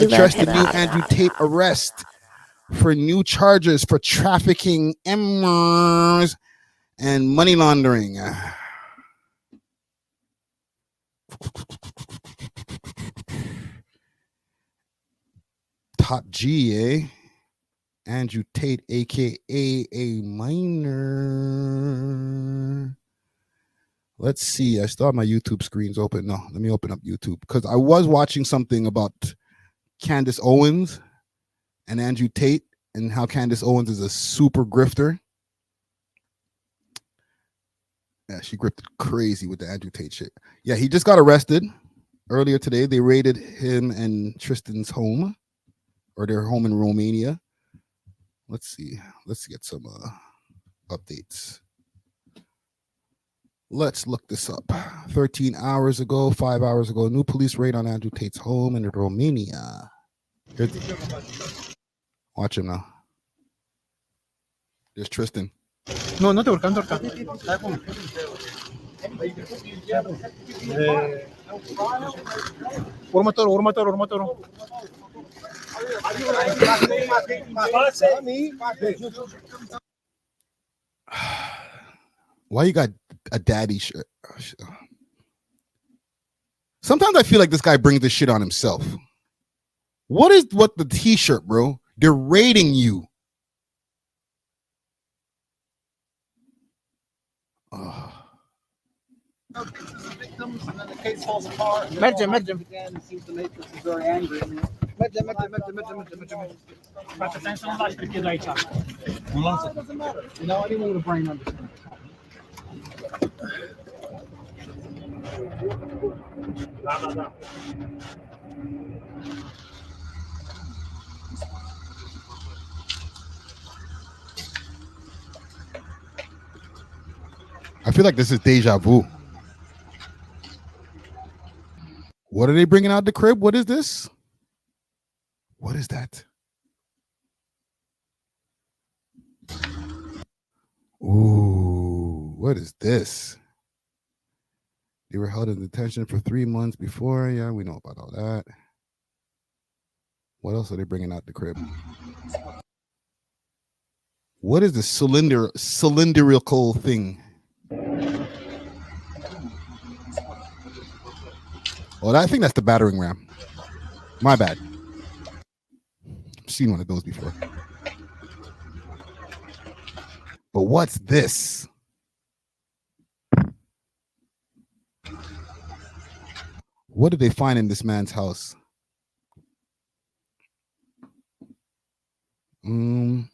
addressed the new Andrew Tate arrest for new charges for trafficking emmers and money laundering. Top G, eh? Andrew Tate, aka a minor. Let's see. I still have my YouTube screens open. No, let me open up YouTube because I was watching something about Candace Owens and Andrew Tate and how Candace Owens is a super grifter. Yeah, she grifted crazy with the Andrew Tate shit. Yeah, he just got arrested earlier today. They raided him and Tristan's home, or their home in Romania. Let's see. Let's get some updates. Let's look this up. 13 hours ago, 5 hours ago, new police raid on Andrew Tate's home in Romania. Watch him now. There's Tristan. No, no te urca, no te urca. Urma toro. Why you got a daddy shirt? Sometimes I feel like this guy brings this shit on himself. What the t-shirt, bro? They're raiding you. Victims, and then the case falls apart. Merge. Again, seems the matrix is very angry. Merge. Doesn't matter. You know, anyone with a brain understands. I feel like this is deja vu. What are they bringing out the crib? What is this? What is that? Ooh, what is this? They were held in detention for 3 months before. Yeah, we know about all that. What else are they bringing out the crib? What is the cylindrical thing? Oh, I think that's the battering ram. My bad. I've seen one of those before. But what's this? What did they find in this man's house? Let's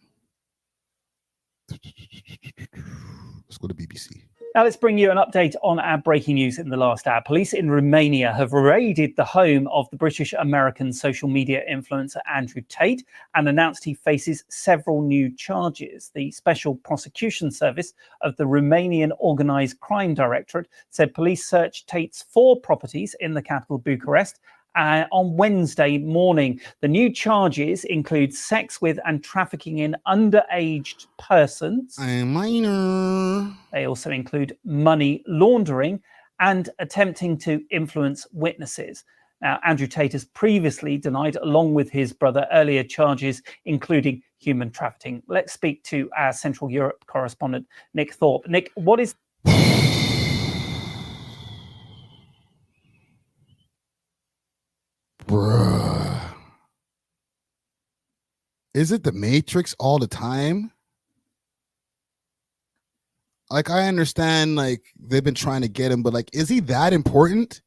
go to BBC. Now let's bring you an update on our breaking news in the last hour. Police in Romania have raided the home of the British-American social media influencer Andrew Tate and announced he faces several new charges. The Special Prosecution Service of the Romanian Organised Crime Directorate said police searched Tate's 4 properties in the capital Bucharest on Wednesday morning. The new charges include sex with and trafficking in underage persons. A minor. They also include money laundering and attempting to influence witnesses. Now, Andrew Tate has previously denied, along with his brother, earlier charges, including human trafficking. Let's speak to our Central Europe correspondent, Nick Thorpe. Nick, what is... Bruh. Is it the Matrix all the time? Like, I understand, like, they've been trying to get him, but, like, is he that important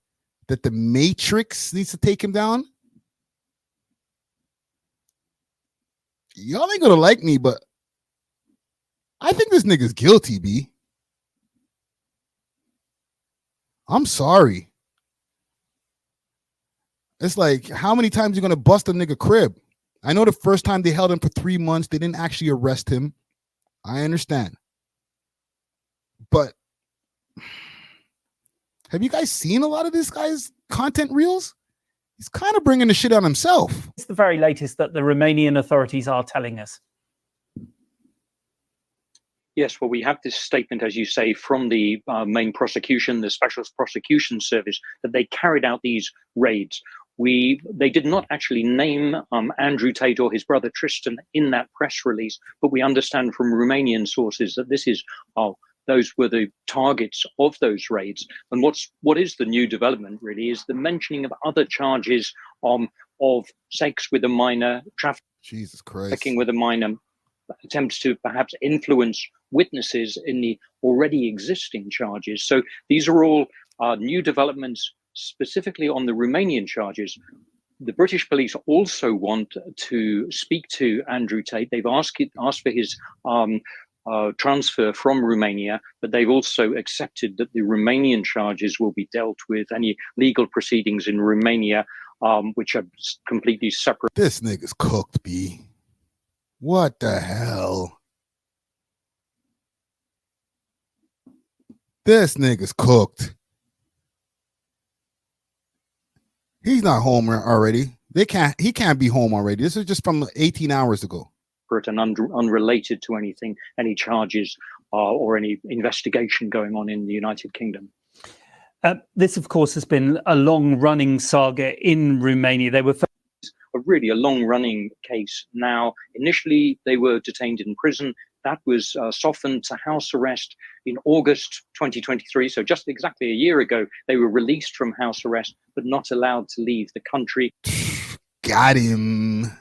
that the Matrix needs to take him down? Y'all ain't gonna like me, but I think this nigga's guilty, B. I'm sorry. It's like, how many times you gonna bust a nigga crib? I know the first time they held him for 3 months, they didn't actually arrest him. I understand. But have you guys seen a lot of this guy's content reels? He's kind of bringing the shit on himself. It's the very latest that the Romanian authorities are telling us. Yes, well, we have this statement, as you say, from the main prosecution, the Special Prosecution Service, that they carried out these raids. They did not actually name Andrew Tate or his brother Tristan in that press release, but we understand from Romanian sources that those were the targets of those raids. And what is the new development really is the mentioning of other charges of sex with a minor, Jesus Christ, trafficking with a minor, attempts to perhaps influence witnesses in the already existing charges. So these are all new developments specifically on the Romanian charges. The British police also want to speak to Andrew Tate. They've asked for his transfer from Romania, but they've also accepted that the Romanian charges will be dealt with, any legal proceedings in Romania, which are completely separate. This nigga's cooked, B. What the hell? This nigga's cooked. He's not home already. He can't be home already. This is just from 18 hours ago. And unrelated to any charges or any investigation going on in the United Kingdom. This, of course, has been a long-running saga in Romania. They were a long-running case now. Initially, they were detained in prison. That was softened to house arrest in August 2023. So just exactly a year ago, they were released from house arrest, but not allowed to leave the country. Got him.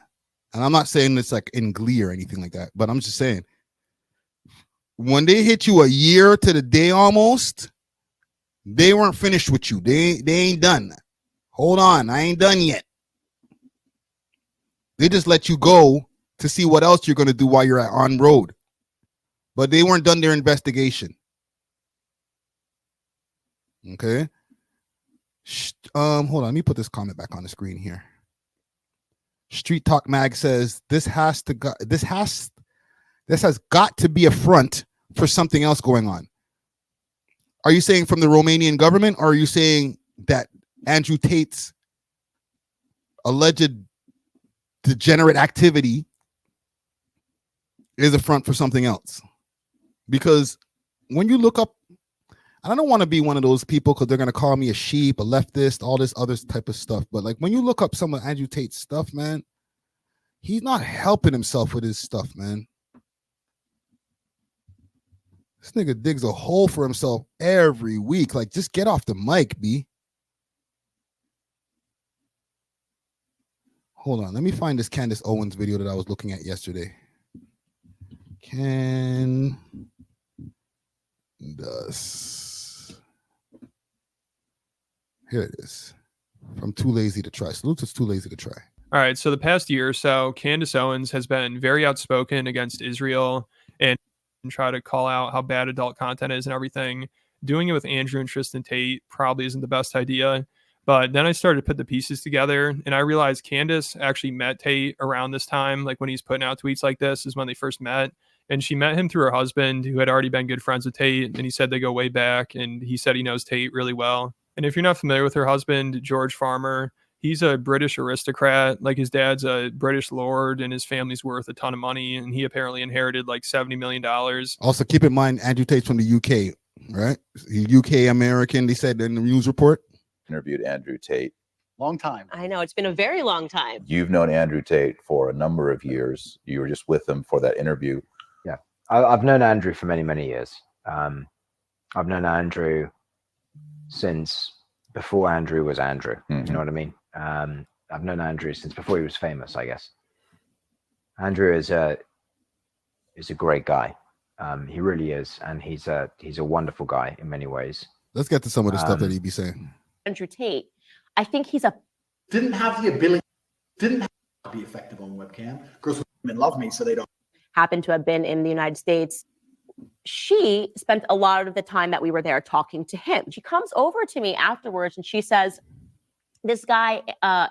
And I'm not saying this like in glee or anything like that, but I'm just saying, when they hit you a year to the day almost, they weren't finished with you. They ain't done. Hold on, I ain't done yet. They just let you go to see what else you're going to do while you're on road. But they weren't done their investigation. Okay. Hold on, let me put this comment back on the screen here. Street Talk Mag says this has got to be a front for something else going on. Are you saying from the Romanian government, or are you saying that Andrew Tate's alleged degenerate activity is a front for something else? Because when you look up, I don't want to be one of those people because they're going to call me a sheep, a leftist, all this other type of stuff. But like when you look up some of Andrew Tate's stuff, man, he's not helping himself with his stuff, man. This nigga digs a hole for himself every week. Like, just get off the mic, B. Hold on. Let me find this Candace Owens video that I was looking at yesterday. Candace. Here it is. From Too Lazy to Try. Salute to Too Lazy to Try. All right. So the past year or so, Candace Owens has been very outspoken against Israel and try to call out how bad adult content is and everything. Doing it with Andrew and Tristan Tate probably isn't the best idea. But then I started to put the pieces together, and I realized Candace actually met Tate around this time. Like when he's putting out tweets like this is when they first met. And she met him through her husband, who had already been good friends with Tate. And he said they go way back. And he said he knows Tate really well. And if you're not familiar with her husband, George Farmer, he's a British aristocrat. Like his dad's a British lord and his family's worth a ton of money. And he apparently inherited like $70 million. Also, keep in mind, Andrew Tate's from the UK, right? UK American, they said in the news report. Interviewed Andrew Tate. Long time. I know, it's been a very long time. You've known Andrew Tate for a number of years. You were just with him for that interview. Yeah, I've known Andrew for many, many years. I've known Andrew since before Andrew was Andrew. You know what I mean? I've known Andrew since before he was famous, I guess. Andrew is a great guy. He really is, and he's a wonderful guy in many ways. Let's get to some of the stuff that he'd be saying. Andrew Tate, I think he's Didn't have the ability, didn't have to be effective on webcam. Girls with women love me, so they don't. happened to have been in the United States. She spent a lot of the time that we were there talking to him. She comes over to me afterwards and she says, this guy,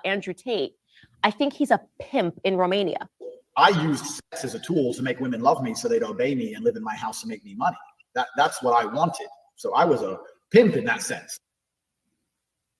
Andrew Tate, I think he's a pimp in Romania. I used sex as a tool to make women love me so they'd obey me and live in my house and make me money. That's what I wanted. So I was a pimp in that sense.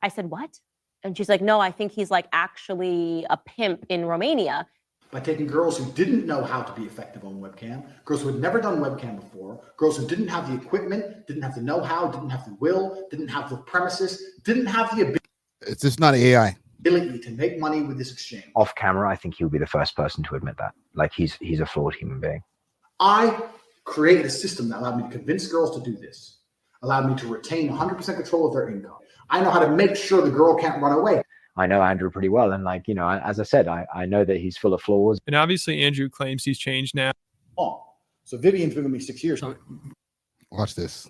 I said, what? And she's like, no, I think he's like actually a pimp in Romania. By taking girls who didn't know how to be effective on webcam, girls who had never done webcam before, girls who didn't have the equipment, didn't have the know-how, didn't have the will, didn't have the premises, didn't have the ability. It's just not AI. ability to make money with this exchange. Off camera, I think he'll be the first person to admit that. Like he's a flawed human being. I created a system that allowed me to convince girls to do this, allowed me to retain 100% control of their income. I know how to make sure the girl can't run away. I know Andrew pretty well. And like, you know, as I said, I know that he's full of flaws. And obviously Andrew claims he's changed now. Oh, so Vivian's been with me 6 years. Watch this.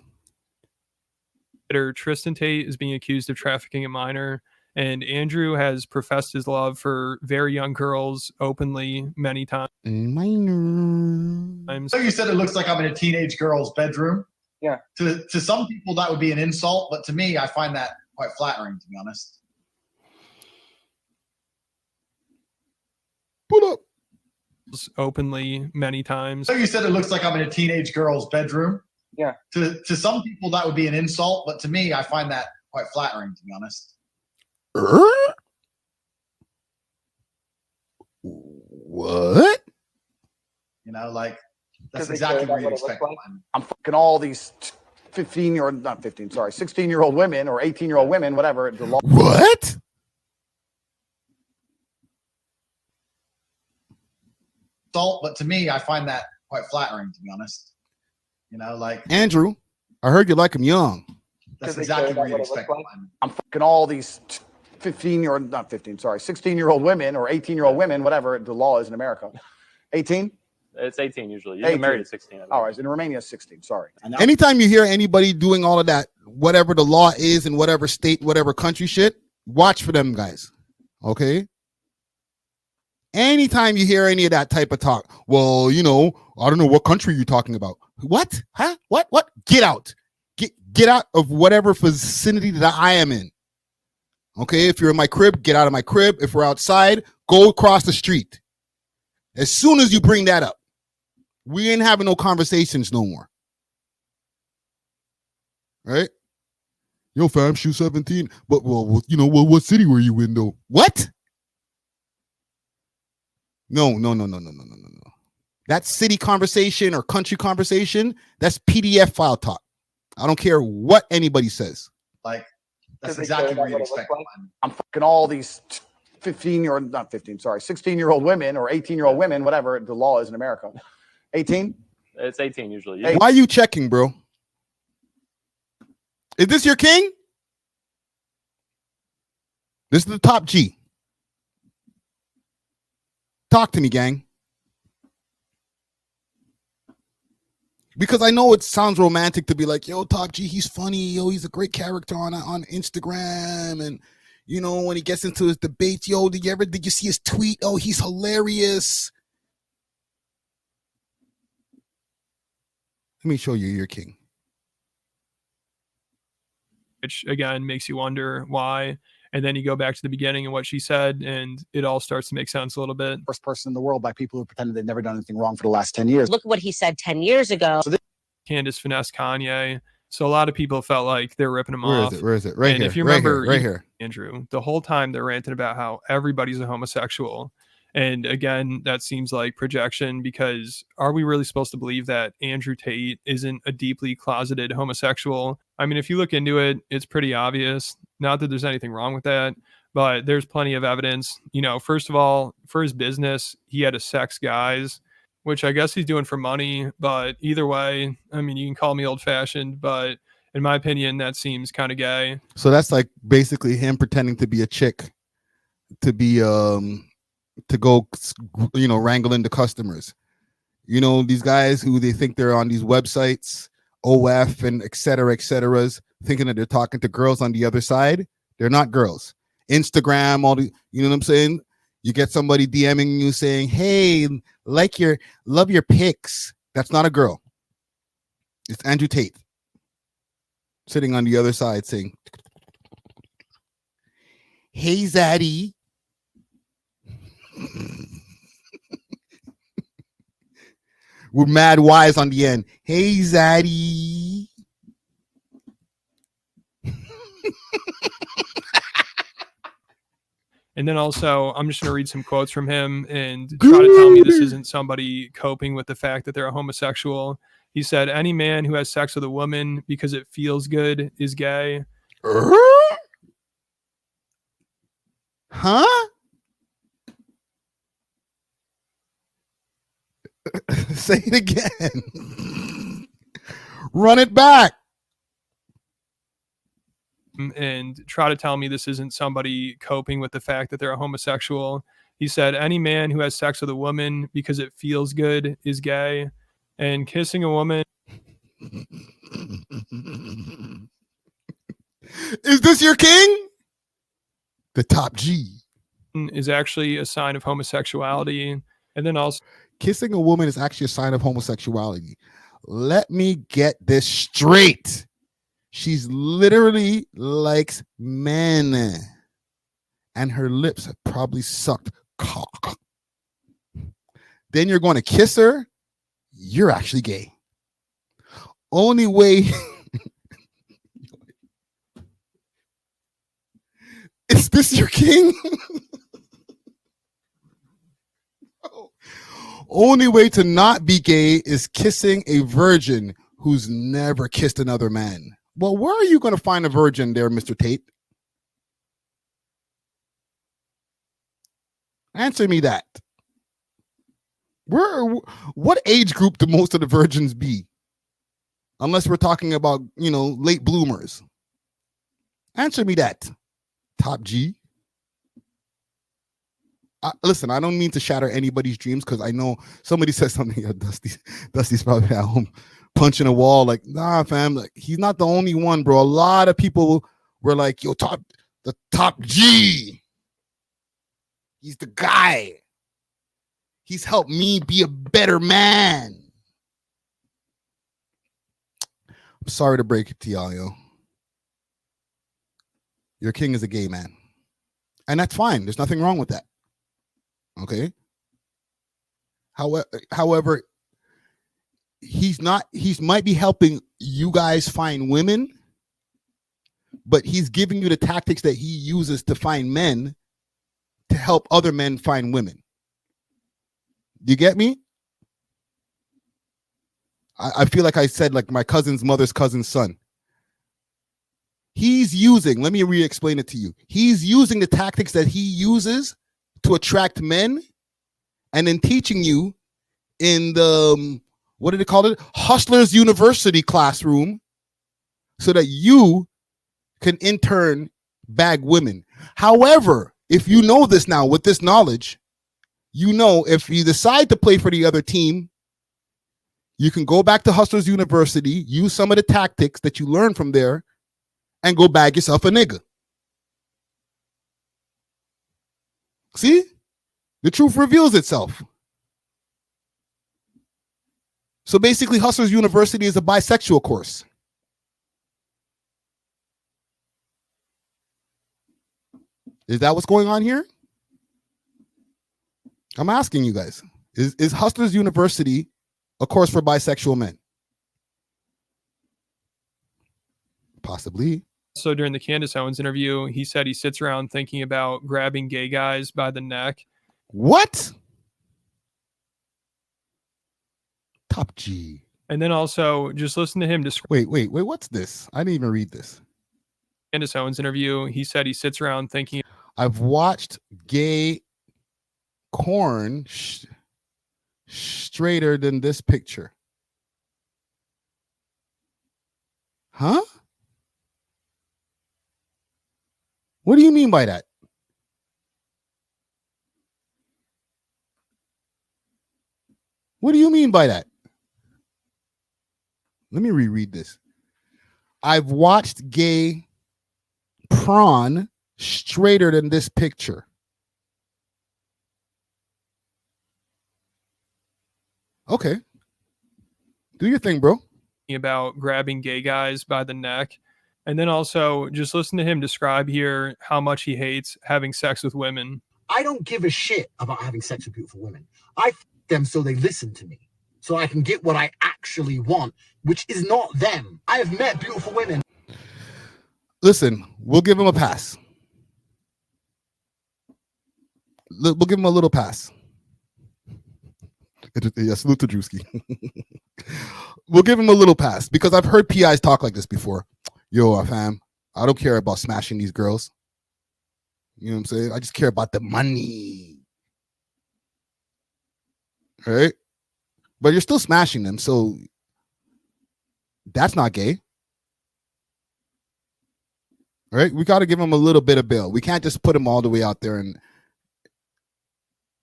Tristan Tate is being accused of trafficking a minor, and Andrew has professed his love for very young girls openly many times. Minor. So you said it looks like I'm in a teenage girl's bedroom. Yeah. To some people that would be an insult, but to me, I find that quite flattering, to be honest. Pull up. Openly many times. So you said it looks like I'm in a teenage girl's bedroom. Yeah. To some people that would be an insult, but to me, I find that quite flattering, to be honest. What? You know, like that's exactly what you'd expect. I'm fucking all these 16-year-old women or 18-year-old women, whatever. The law. What? But to me, I find that quite flattering, to be honest. You know, like Andrew, I heard you like him young. that's exactly what you'd expect. I'm fucking all these 16-year-old women or 18-year-old women, whatever the law is in America. 18? It's 18 usually. You get married at 16. All right, in Romania, 16. Sorry. Anytime you hear anybody doing all of that, whatever the law is in whatever state, whatever country shit, watch for them guys. Okay? Anytime you hear any of that type of talk, well, you know, I don't know what country you're talking about. What? Huh? What? Get out. Get out of whatever vicinity that I am in. Okay? If you're in my crib, get out of my crib. If we're outside, go across the street. As soon as you bring that up, we ain't having no conversations no more. Right? Yo, fam, shoe 17. But, well, you know, well, what city were you in, though? What? No. That city conversation or country conversation, that's PDF file talk. I don't care what anybody says. Like, that's exactly what you'd expect. I'm fucking all these 16-year-old women or 18-year-old women, whatever the law is in America. 18? It's 18 usually. Why are you checking, bro? Is this your king? This is the top G. Talk to me, gang. Because I know it sounds romantic to be like, yo, Top G, he's funny. Yo, he's a great character on Instagram. And, you know, when he gets into his debates, yo, did you see his tweet? Oh, he's hilarious. Let me show you your king. Which, again, makes you wonder why. And then you go back to the beginning and what she said, and it all starts to make sense a little bit. First person in the world by people who pretended they've never done anything wrong for the last 10 years. Look at what he said 10 years ago. Candace finessed Kanye. So a lot of people felt like they're ripping him off. Where is it? Right and here. If you remember, right here. Andrew, the whole time they're ranting about how everybody's a homosexual. And again, that seems like projection, because are we really supposed to believe that Andrew Tate isn't a deeply closeted homosexual? I mean, if you look into it, it's pretty obvious. Not that there's anything wrong with that, but there's plenty of evidence. You know, first of all, for his business, he had a sex guys, which I guess he's doing for money. But either way, I mean, you can call me old fashioned, but in my opinion, that seems kind of gay. So that's like basically him pretending to be a chick, to be to go, you know, wrangle into customers. You know, these guys who they think they're on these websites, OF and et ceteras, thinking that they're talking to girls on the other side. They're not girls. Instagram, all the, you know what I'm saying? You get somebody DMing you saying, hey, love your pics. That's not a girl. It's Andrew Tate sitting on the other side saying, hey, Zaddy. We're mad wise on the end. Hey, Zaddy. And then also, I'm just going to read some quotes from him and try to tell me this isn't somebody coping with the fact that they're a homosexual. He said, any man who has sex with a woman because it feels good is gay. Huh? Huh? Say it again. Run it back. And try to tell me this isn't somebody coping with the fact that they're a homosexual. He said any man who has sex with a woman because it feels good is gay, and kissing a woman. Is this your king? The top G is actually a sign of homosexuality. And then also kissing a woman is actually a sign of homosexuality. Let me get this straight. She's literally likes men, and her lips have probably sucked cock. Then you're going to kiss her. You're actually gay. Only way. Is this your king? Only way to not be gay is kissing a virgin who's never kissed another man. Well, where are you going to find a virgin there, Mr. Tate? Answer me that. What age group do most of the virgins be? Unless we're talking about, late bloomers. Answer me that. Top G. Listen, I don't mean to shatter anybody's dreams because I know somebody said something. Dusty's probably at home punching a wall. Like, nah, fam. Like, he's not the only one, bro. A lot of people were like, yo, the top G. He's the guy. He's helped me be a better man. I'm sorry to break it to y'all, yo. Your king is a gay man. And that's fine. There's nothing wrong with that. Okay. However, he might be helping you guys find women, but he's giving you the tactics that he uses to find men to help other men find women. Do you get me? I feel like I said, like my cousin's mother's cousin's son. He's using, let me re-explain it to you. He's using the tactics that he uses to attract men, and then teaching you in the, what did they call it? Hustlers University classroom, so that you can in turn bag women. However, if you know this now with this knowledge, you know if you decide to play for the other team, you can go back to Hustlers University, use some of the tactics that you learned from there, and go bag yourself a nigga. See? The truth reveals itself. So basically, Hustlers University is a bisexual course. Is that what's going on here? I'm asking you guys. Is Hustlers University a course for bisexual men? Possibly. So during the Candace Owens interview, he said he sits around thinking about grabbing gay guys by the neck. What? Top G. And then also just listen to him describe. Wait, what's this? I didn't even read this. Candace Owens interview, he said he sits around thinking. I've watched gay corn straighter than this picture. Huh? What do you mean by that? What do you mean by that? Let me reread this. I've watched gay prawn straighter than this picture. Okay. Do your thing, bro. About grabbing gay guys by the neck. And then also just listen to him describe here how much he hates having sex with women. I don't give a shit about having sex with beautiful women. I f them so they listen to me, so I can get what I actually want, which is not them. I have met beautiful women. Listen, we'll give him a pass. We'll give him a little pass. Yeah, salute to Drewski. We'll give him a little pass because I've heard PIs talk like this before. Yo, fam, I don't care about smashing these girls. You know what I'm saying? I just care about the money. Right? But you're still smashing them, so that's not gay. Right? We got to give them a little bit of bail. We can't just put them all the way out there in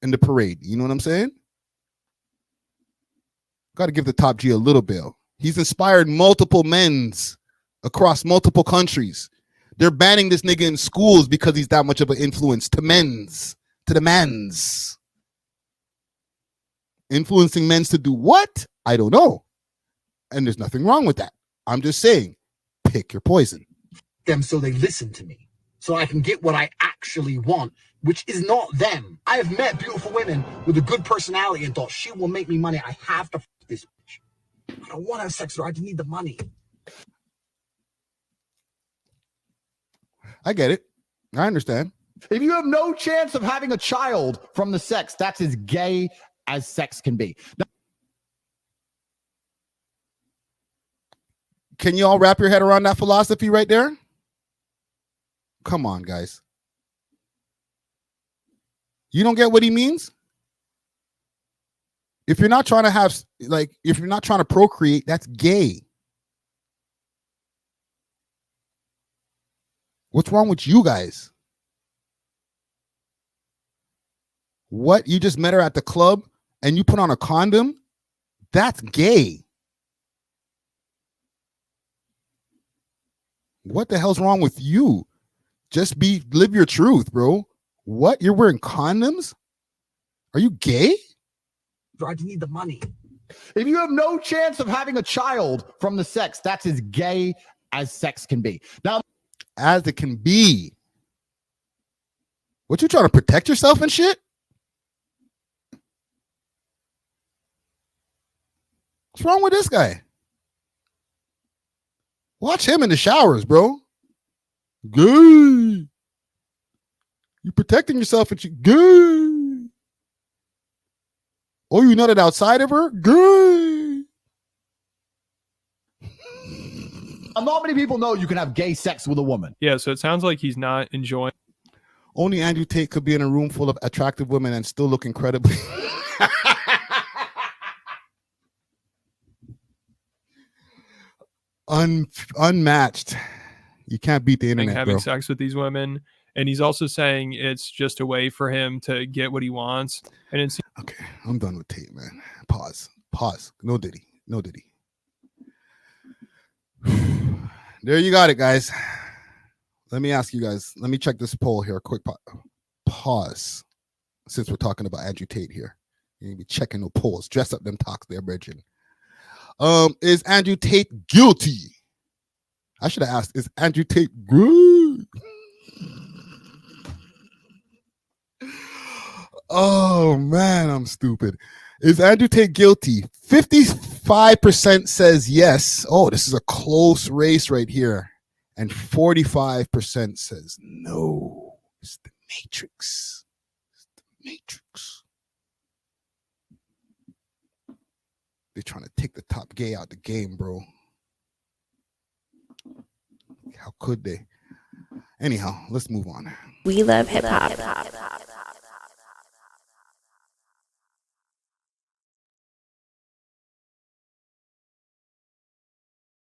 the parade. You know what I'm saying? Got to give the top G a little bail. He's inspired multiple men's across multiple countries. They're banning this nigga in schools because he's that much of an influence to the men's. Influencing men's to do what? I don't know. And there's nothing wrong with that. I'm just saying, pick your poison. Them so they listen to me, so I can get what I actually want, which is not them. I have met beautiful women with a good personality and thought she will make me money. I have to f this bitch. I don't want to have sex with her. I just need the money. I get it. I understand. If you have no chance of having a child from the sex, that's as gay as sex can be. Now, can you all wrap your head around that philosophy right there? Come on, guys. You don't get what he means? If you're not trying to have, like, if you're not trying to procreate, that's gay. What's wrong with you guys? What? You just met her at the club and you put on a condom? That's gay. What the hell's wrong with you? Just live your truth, bro. What? You're wearing condoms? Are you gay? I just need the money. if you have no chance of having a child from the sex, that's as gay as sex can be. Now, as it can be. What, you trying to protect yourself and shit? What's wrong with this guy? Watch him in the showers, bro. Good. You protecting yourself and you good. Oh, you nutted outside of her? Good. not many people know you can have gay sex with a woman. Yeah, so it sounds like he's not enjoying. Only Andrew Tate could be in a room full of attractive women and still look incredibly. Unmatched. You can't beat the internet, having bro. sex with these women, and he's also saying it's just a way for him to get what he wants. And it's okay. I'm done with Tate, man. Pause. No Diddy. There you got it, guys. Let me ask you guys. Let me check this poll here. Quick pause. Since we're talking about Andrew Tate here, you be checking the polls. Dress up them talks there, brethren. Is Andrew Tate guilty? I should have asked, is Andrew Tate good? Oh man, I'm stupid. Is Andrew Tate guilty? 55% says yes. Oh, this is a close race right here. And 45% says no. It's the Matrix. They're trying to take the top gay out the game, bro. How could they? Anyhow, let's move on. We love hip hop.